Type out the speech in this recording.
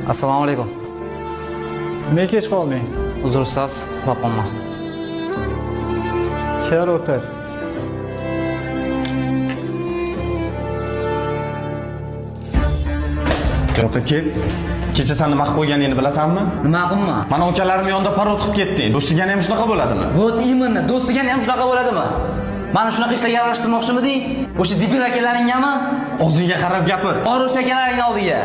Assalomu alaykum. Nimaga kech qolding? Uzr ustoz, topolman. Kel o'tir. Yo'q, kel. Kecha seni nima qilib qo'yganingni bilasanmi? Nima qilma? Mana ukalarim yonida parod qilib ketding. Do'stigani ham shunaqa bo'ladimi? Вот именно, do'stigani ham shunaqa bo'ladimi? Mana shunaqa ishlarga aralashtirmoqchimiding? O'sha debil akalaringami? O'zingga qarab gapir. Bor o'sha akalaringni oldiga.